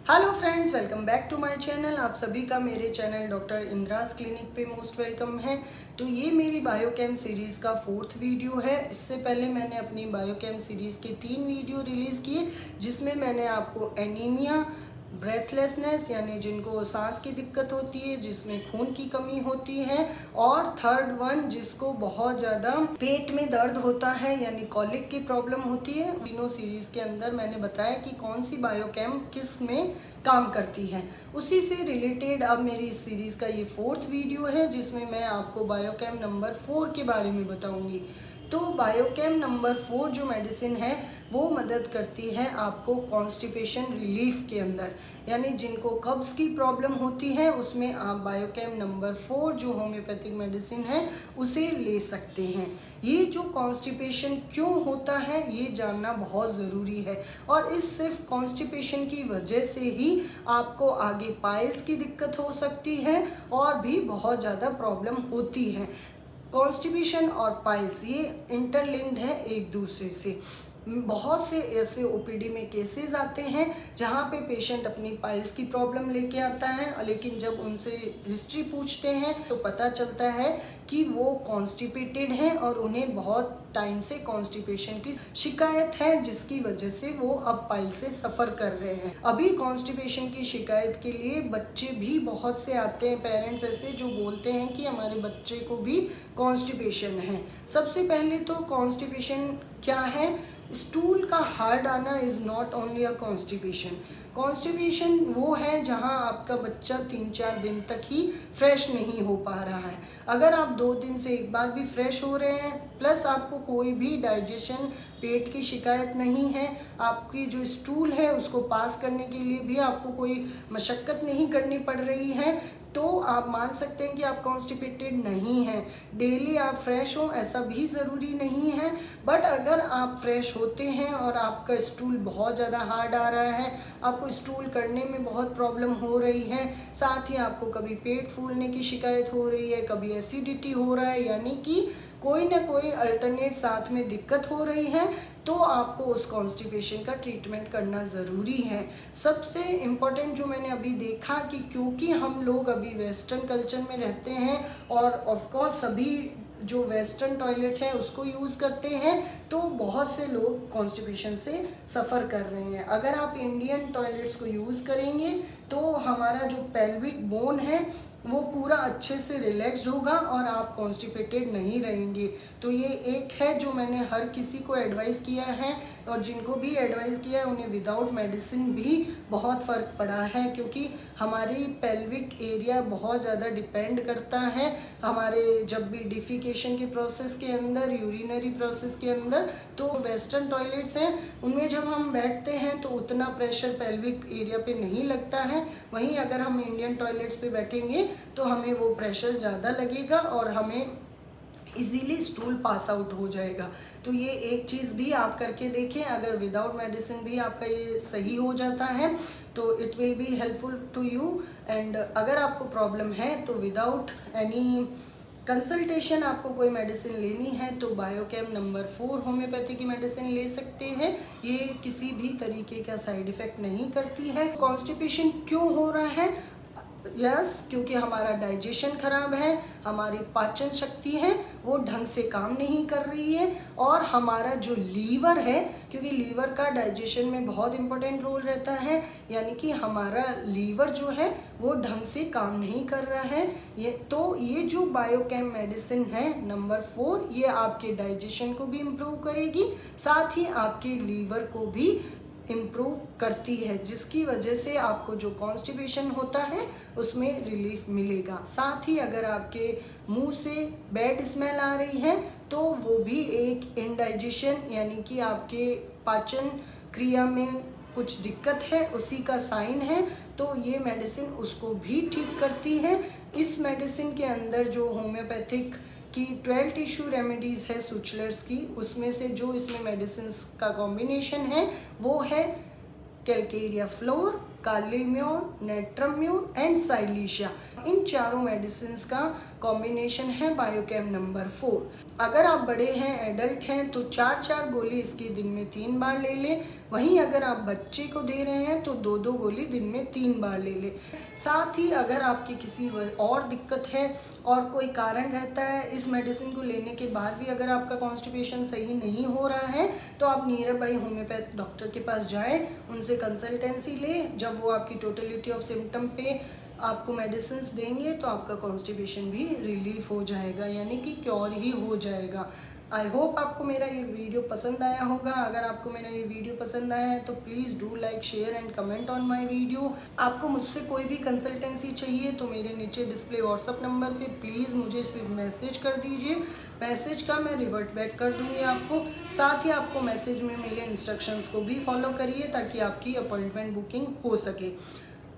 Hello friends, welcome back to my channel. आप सभी का मेरे चैनल डॉक्टर इंद्रास क्लिनिक पे मोस्ट वेलकम है। तो ये मेरी बायोकेम सीरीज़ का 4th वीडियो है। इससे पहले मैंने अपनी बायोकेम सीरीज़ के 3 वीडियो रिलीज़ किए, जिसमें मैंने आपको एनीमिया, ब्रेथलेसनेस यानी जिनको सांस की दिक्कत होती है, जिसमें खून की कमी होती है, और थर्ड वन जिसको बहुत ज़्यादा पेट में दर्द होता है यानी कॉलिक की प्रॉब्लम होती है। तीनों सीरीज़ के अंदर मैंने बताया कि कौन सी बायोकेम किस में काम करती है। उसी से रिलेटेड अब मेरी इस सीरीज़ का ये 4th वीडियो है, जिसमें मैं आपको बायोकेम नंबर 4 के बारे में बताऊंगी। तो बायोकेम नंबर 4 जो मेडिसिन है वो मदद करती है आपको कॉन्स्टिपेशन रिलीफ के अंदर, यानी जिनको कब्ज़ की प्रॉब्लम होती है उसमें आप बायोकेम नंबर 4 जो होम्योपैथिक मेडिसिन है उसे ले सकते हैं। ये जो कॉन्स्टिपेशन क्यों होता है ये जानना बहुत ज़रूरी है, और इस सिर्फ कॉन्स्टिपेशन की वजह से ही आपको आगे पाइल्स की दिक्कत हो सकती है और भी बहुत ज़्यादा प्रॉब्लम होती है। कॉन्स्टिपेशन और पाइल्स ये इंटरलिंक्ड है एक दूसरे से। बहुत से ऐसे ओपीडी में केसेस आते हैं जहाँ पे पेशेंट अपनी पाइल्स की प्रॉब्लम लेके आता है, लेकिन जब उनसे हिस्ट्री पूछते हैं तो पता चलता है कि वो कॉन्स्टिपेटेड हैं और उन्हें बहुत टाइम से कॉन्स्टिपेशन की शिकायत है, जिसकी वजह से वो अब पाइल से सफ़र कर रहे हैं। अभी कॉन्स्टिपेशन की शिकायत के लिए बच्चे भी बहुत से आते हैं, पेरेंट्स ऐसे जो बोलते हैं कि हमारे बच्चे को भी कॉन्स्टिपेशन है। सबसे पहले तो कॉन्स्टिपेशन क्या है? स्टूल का हार्ड आना is not only a constipation. Constipation वो है जहाँ आपका बच्चा 3-4 दिन तक ही फ्रेश नहीं हो पा रहा है। अगर आप 2 दिन से एक बार भी फ्रेश हो रहे हैं, प्लस आपको कोई भी डाइजेशन पेट की शिकायत नहीं है, आपकी जो स्टूल है उसको पास करने के लिए भी आपको कोई मशक्क़त नहीं करनी पड़ रही है, तो आप मान सकते हैं कि आप कॉन्स्टिपेटेड नहीं हैं। डेली आप फ्रेश हो ऐसा भी ज़रूरी नहीं है, बट अगर आप फ्रेश होते हैं और आपका स्टूल बहुत ज़्यादा हार्ड आ रहा है, आपको स्टूल करने में बहुत प्रॉब्लम हो रही है, साथ ही आपको कभी पेट फूलने की शिकायत हो रही है, कभी एसिडिटी हो रहा है, यानी कि कोई ना कोई अल्टरनेट साथ में दिक्कत हो रही है, तो आपको उस कॉन्स्टिपेशन का ट्रीटमेंट करना ज़रूरी है। सबसे इम्पॉर्टेंट जो मैंने अभी देखा कि क्योंकि हम लोग अभी वेस्टर्न कल्चर में रहते हैं और ऑफकोर्स सभी जो वेस्टर्न टॉयलेट है उसको यूज़ करते हैं, तो बहुत से लोग कॉन्स्टिपेशन से सफ़र कर रहे हैं। अगर आप इंडियन टॉयलेट्स को यूज़ करेंगे तो हमारा जो पेल्विक बोन है वो पूरा अच्छे से रिलैक्स्ड होगा और आप कॉन्स्टिपेटेड नहीं रहेंगे। तो ये एक है जो मैंने हर किसी को एडवाइस किया है, और जिनको भी एडवाइस किया है उन्हें विदाउट मेडिसिन भी बहुत फ़र्क पड़ा है, क्योंकि हमारी पेल्विक एरिया बहुत ज़्यादा डिपेंड करता है हमारे जब भी डिफिकेशन के प्रोसेस के अंदर, यूरिनरी प्रोसेस के अंदर। तो वेस्टर्न टॉयलेट्स हैं उनमें जब हम बैठते हैं तो उतना प्रेशर पेल्विक एरिया पे नहीं लगता है, वहीं अगर हम इंडियन टॉयलेट्स पे बैठेंगे तो हमें वो प्रेशर ज़्यादा लगेगा और हमें इजीली स्टूल पास आउट हो जाएगा। तो ये एक चीज़ भी आप करके देखें, अगर विदाउट मेडिसिन भी आपका ये सही हो जाता है तो it will be helpful to you. And अगर आपको प्रॉब्लम है तो विदाउट एनी कंसल्टेशन आपको कोई मेडिसिन लेनी है तो बायोकेम नंबर 4 होम्योपैथी की मेडिसिन ले सकते हैं। ये किसी भी तरीके का साइड इफ़ेक्ट नहीं करती है। कॉन्स्टिपेशन क्यों हो रहा है? क्योंकि हमारा डाइजेशन खराब है, हमारी पाचन शक्ति है वो ढंग से काम नहीं कर रही है, और हमारा जो लीवर है, क्योंकि लीवर का डाइजेशन में बहुत इंपॉर्टेंट रोल रहता है, यानी कि हमारा लीवर जो है वो ढंग से काम नहीं कर रहा है। ये जो बायोकेम मेडिसिन है नंबर 4, ये आपके डाइजेशन को भी इम्प्रूव करेगी, साथ ही आपके लीवर को भी इम्प्रूव करती है, जिसकी वजह से आपको जो कॉन्स्टिपेशन होता है उसमें रिलीफ मिलेगा। साथ ही अगर आपके मुंह से बैड स्मेल आ रही है तो वो भी एक इंडाइजेशन यानी कि आपके पाचन क्रिया में कुछ दिक्कत है उसी का साइन है, तो ये मेडिसिन उसको भी ठीक करती है। इस मेडिसिन के अंदर जो होम्योपैथिक की 12 टिश्यू रेमेडीज़ है सुचलर्स की, उसमें से जो इसमें मेडिसिन का कॉम्बिनेशन है वो है कैलकेरिया फ्लोर, कालीम्योर, नेट्रम्योर एंड साइलिशिया। इन चारों मेडिसिन का कॉम्बिनेशन है बायोकेम नंबर 4। अगर आप बड़े हैं, एडल्ट हैं, तो 4-4 गोली इसकी दिन में 3 बार ले लें। वहीं अगर आप बच्चे को दे रहे हैं तो 2-2 गोली दिन में 3 बार ले लें। साथ ही अगर आपकी किसी और दिक्कत है और कोई कारण रहता है इस मेडिसिन को लेने के बाद भी अगर आपका कॉन्स्टिपेशन सही नहीं हो रहा है, तो आप नियर बाई होम्योपैथ डॉक्टर के पास जाएं, उनसे कंसल्टेंसी लें। जब वो आपकी टोटलिटी ऑफ सिम्टम पे आपको मेडिसिन देंगे तो आपका कॉन्स्टिपेशन भी रिलीफ हो जाएगा, यानी कि क्योर ही हो जाएगा। आई होप आपको मेरा ये वीडियो पसंद आया होगा। अगर आपको मेरा ये वीडियो पसंद आया है तो please do like, share and comment on my video. आपको मुझसे कोई भी कंसल्टेंसी चाहिए तो मेरे नीचे डिस्प्ले व्हाट्सअप नंबर पे प्लीज़ मुझे सिर्फ मैसेज कर दीजिए। मैसेज का मैं रिवर्ट बैक कर दूंगी आपको। साथ ही आपको मैसेज में मिले इंस्ट्रक्शंस को भी फॉलो करिए ताकि आपकी अपॉइंटमेंट बुकिंग हो सके।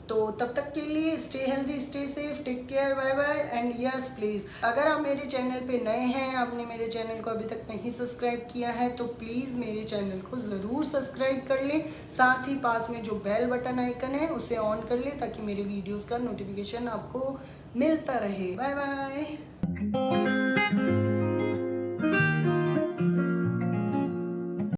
तो तब तक के लिए stay healthy, stay safe, take care, bye bye and yes please. अगर आप मेरे चैनल पे नए हैं, आपने मेरे चैनल को अभी तक नहीं सब्सक्राइब किया है तो प्लीज़ मेरे चैनल को ज़रूर सब्सक्राइब कर लें। साथ ही पास में जो बेल बटन आइकन है उसे ऑन कर लें ताकि मेरे वीडियोज़ का नोटिफिकेशन आपको मिलता रहे। Bye bye.